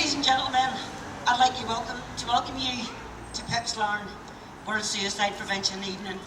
Ladies and gentlemen, I'd like to welcome you to PIPS Larne World Suicide Prevention Evening.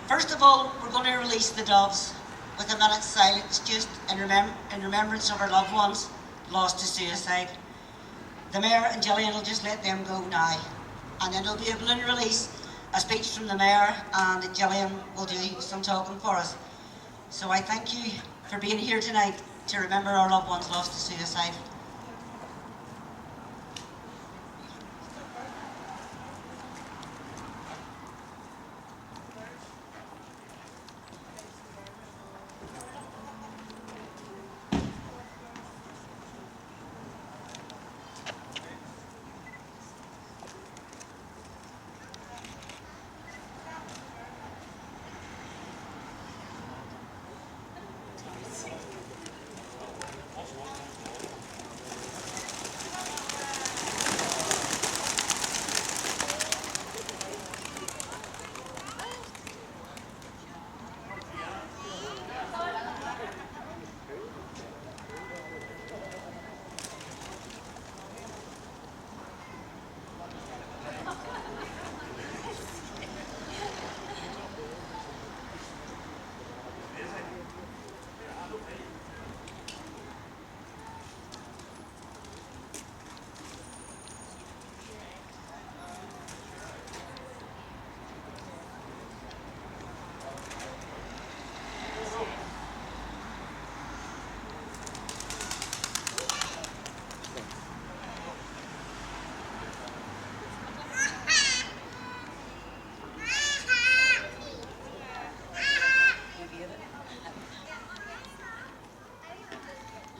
First of all, we're going to release the doves with a minute's silence just in remembrance of our loved ones lost to suicide. The Mayor and Gillian will just let them go now, and then there'll be a balloon release, a speech from the Mayor, and Gillian will do some talking for us. So I thank you for being here tonight to remember our loved ones lost to suicide.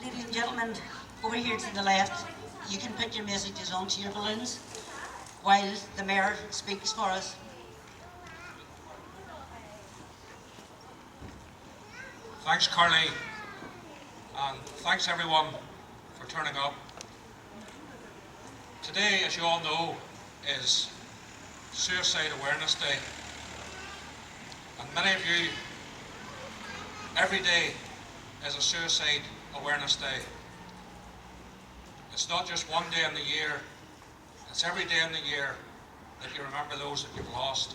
Ladies and gentlemen, over here to the left, you can put your messages onto your balloons while the Mayor speaks for us. Thanks, Carlee, and thanks everyone for turning up. Today, as you all know, is Suicide Awareness Day, and many of you, every day is a Suicide Awareness Day. It's not just one day in the year, it's every day in the year that you remember those that you've lost.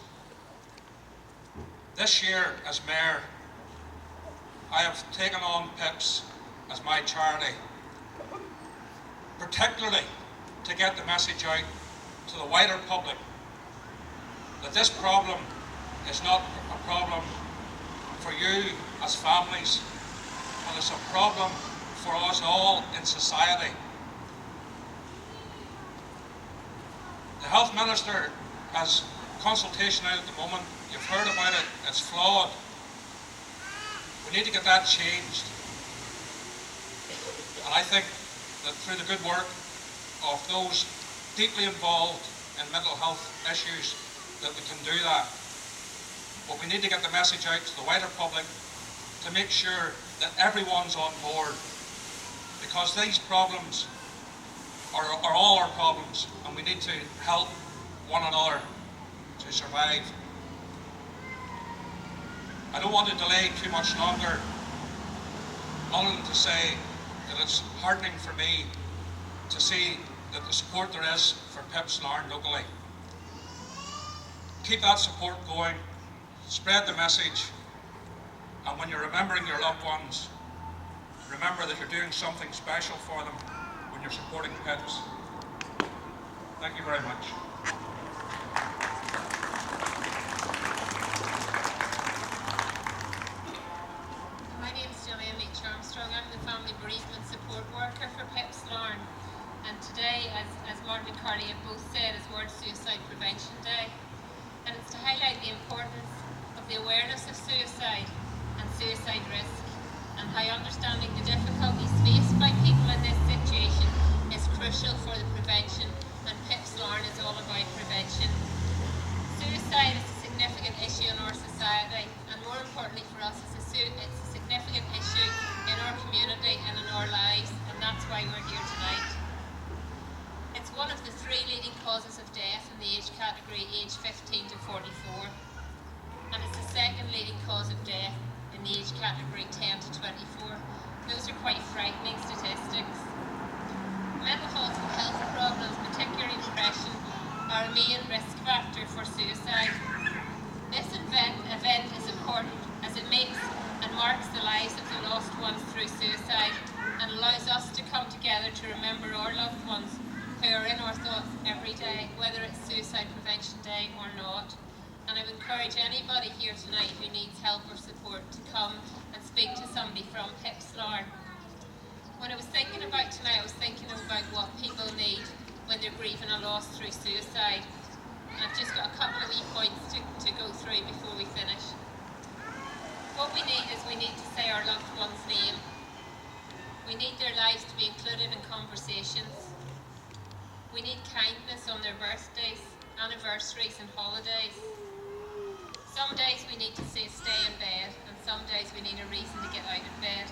This year, as Mayor, I have taken on PIPS as my charity, particularly to get the message out to the wider public that this problem is not a problem for you as families, but it's a problem for us all in society. The Health Minister has consultation out at the moment. You've heard about it, it's flawed. We need to get that changed. And I think that through the good work of those deeply involved in mental health issues that we can do that. But we need to get the message out to the wider public to make sure that everyone's on board, because these problems are all our problems, and we need to help one another to survive. I don't want to delay too much longer, other than to say that it's heartening for me to see that the support there is for PIPS Larne locally. Keep that support going, spread the message, and when you're remembering your loved ones, remember that you're doing something special for them when you're supporting PIPS. Thank you very much. I'm the Family Bereavement Support Worker for PIPS Larne, and today, as Martin and Carlee have both said, is World Suicide Prevention Day, and it's to highlight the importance of the awareness of suicide and suicide risk, and how understanding the difficulties faced by people in this situation is crucial for the prevention, and PIPS Larne is all about prevention. Suicide is a significant issue in our society, and more importantly for us, it's a significant issue in our community and in our lives, and that's why we're here tonight. It's one of the 3 leading causes of death in the age category aged 15 to 44, and it's the 2nd leading cause of death in the age category 10 to 24. Those are quite frightening statistics. Mental health problems, particularly depression, are a main risk factor for suicide. This event is important as it makes and marks the lives of the lost ones through suicide and allows us to come together to remember our loved ones who are in our thoughts every day, whether it's Suicide Prevention Day or not. And I would encourage anybody here tonight who needs help or support to come and speak to somebody from PIPS Larne. When I was thinking about tonight, I was thinking about what people need when they're grieving a loss through suicide. And I've just got a couple of wee points to go through before we finish. What we need is we need to say our loved one's name. We need their lives to be included in conversations. We need kindness on their birthdays, anniversaries and holidays. Some days we need to say stay in bed, and some days we need a reason to get out of bed.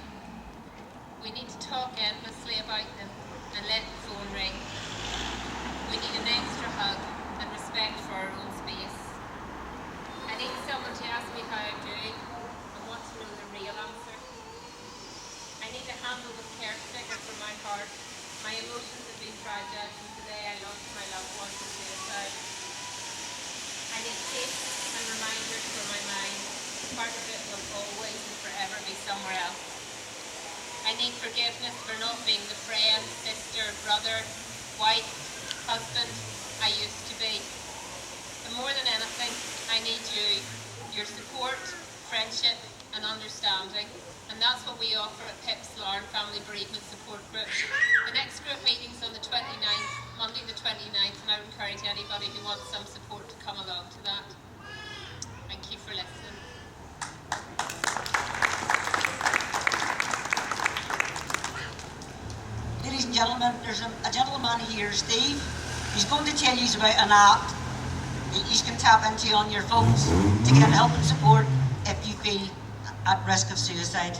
We need to talk endlessly about them and let the phone ring. We need an extra hug and respect for our own space. I need someone to ask me how I'm doing and want to know the real answer. I need a handle with care sticker for my heart. My emotions have been dragged out since the day I lost my loved one to suicide. I need peace and reminders for my mind. Part of it will always and forever be somewhere else. I need forgiveness for not being the friend, sister, brother, wife, husband I used to be. And more than anything, I need you, your support, friendship and understanding. And that's what we offer at PIPS Larne Family Bereavement Support Group. The next group meeting's on the 29th, Monday the 29th, and I would encourage anybody who wants some support to come along to that. Thank you for listening. Ladies and gentlemen, there's a gentleman here, Steve. He's going to tell you about an app that you can tap into on your phones to get help and support if you feel at risk of suicide.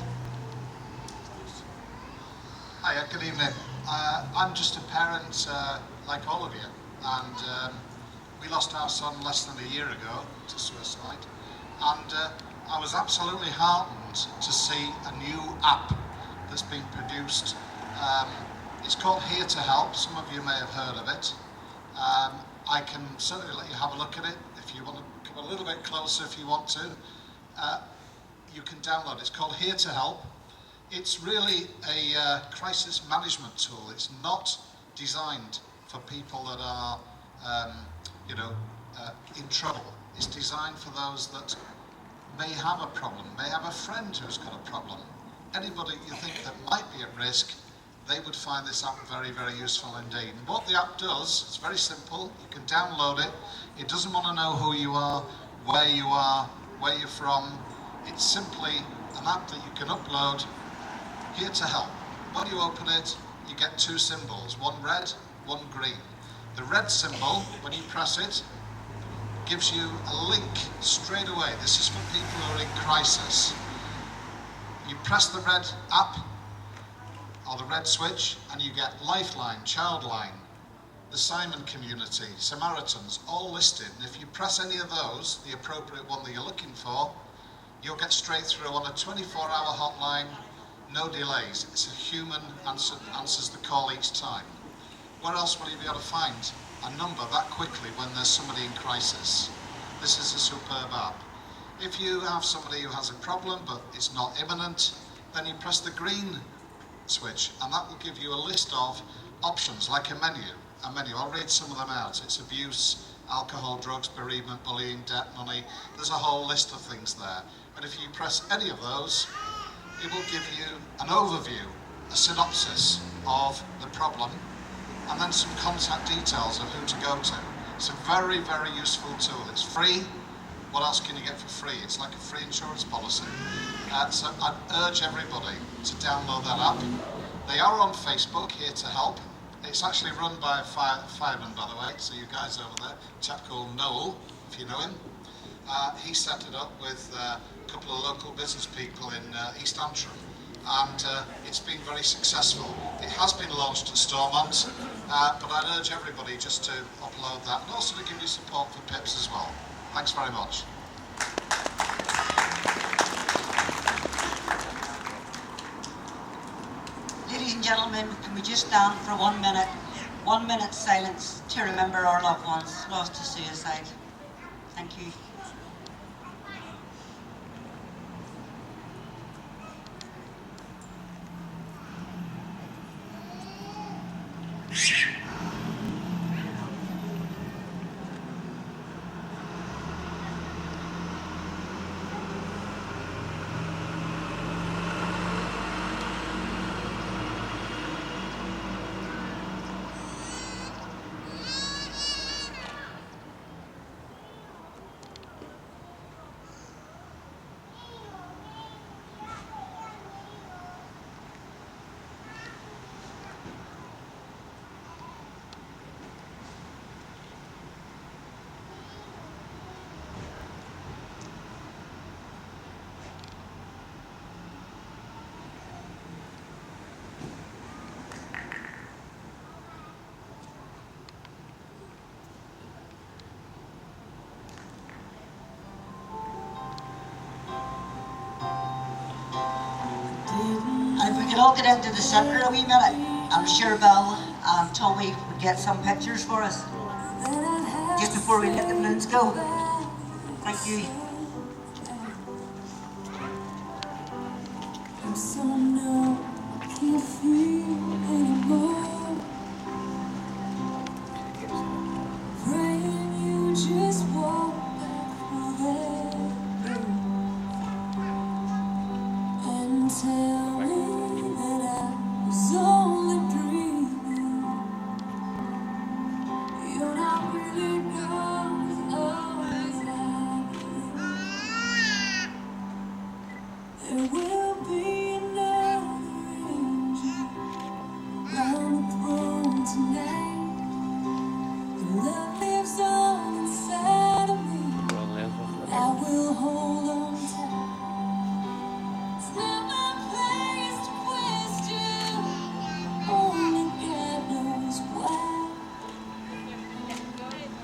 Hiya, good evening. I'm just a parent like all of you, and we lost our son less than a year ago to suicide, and I was absolutely heartened to see a new app that's been produced. It's called Here to Help. Some of you may have heard of it. I can certainly let you have a look at it if you want to come a little bit closer if you want to. You can download it. It's called Here to Help. It's really a crisis management tool. It's not designed for people that are, in trouble. It's designed for those that may have a problem, may have a friend who's got a problem. Anybody you think that might be at risk, they would find this app very, very useful indeed. And what the app does, it's very simple. You can download it. It doesn't want to know who you are, where you're from. It's simply an app that you can upload. Here to Help. When you open it, you get two symbols, one red, one green. The red symbol, when you press it, gives you a link straight away. This is for people who are in crisis. You press the red app, or the red switch, and you get Lifeline, Childline, the Simon Community, Samaritans, all listed. And if you press any of those, the appropriate one that you're looking for, you'll get straight through on a 24-hour hotline, no delays. It's a human answers the call each time. Where else will you be able to find a number that quickly when there's somebody in crisis? This is a superb app. If you have somebody who has a problem but it's not imminent, then you press the green switch and that will give you a list of options, like a menu. I'll read some of them out. It's abuse, alcohol, drugs, bereavement, bullying, debt, money. There's a whole list of things there. But if you press any of those, it will give you an overview, a synopsis of the problem, and then some contact details of who to go to. It's a very, very useful tool. It's free. What else can you get for free? It's like a free insurance policy. So I'd urge everybody to download that app. They are on Facebook, Here to Help. It's actually run by a fireman, by the way, so you guys over there, a chap called Noel, if you know him. He set it up with a couple of local business people in East Antrim, and it's been very successful. It has been launched at Stormont, but I'd urge everybody just to upload that, and also to give you support for PIPS as well. Thanks very much. Ladies and and gentlemen, can we just stand for 1 minute? 1 minute silence to remember our loved ones lost to suicide. Thank you. And if we could all get into the centre a wee minute, I'm sure Bill and Tommy would get some pictures for us just before we let the balloons go. Thank you. I'm so numb, I can't feel anymore. Praying you just walk back through that door and tell me that I was only dreaming. You're not really gone, there will be another angel round the throne tonight. The love lives on inside of me. I will hold on tight. It's not my place to question. Only God knows why.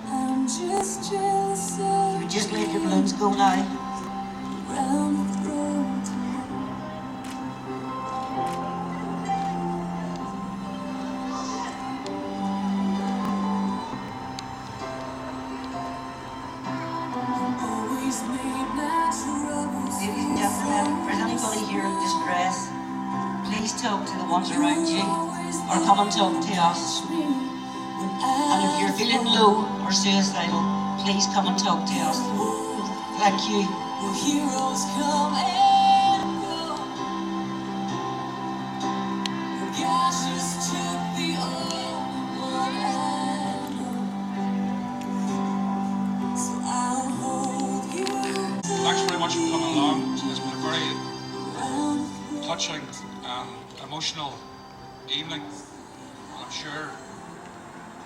I'm just jealous We of just let the balloons go now. round the throne tonight. Always made my troubles Ladies and gentlemen, if there's anybody here in distress, please talk to the ones around you, or come and talk to us. And if you're feeling low or suicidal, please come and talk to us. Thank you. Well, heroes come and go. Gosh, just took the only one I know. So I'll hold you Thanks very much for coming along. It's been a very round the touching and emotional evening. And I'm sure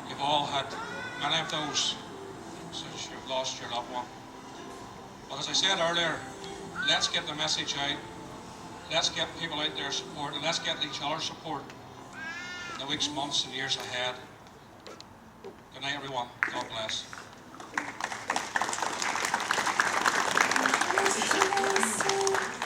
you've all had many of those since you've lost your loved one. But as I said earlier, let's get the message out. Let's get people out there support, and let's get each other support in the weeks, months, and years ahead. Good night, everyone. God bless. throne.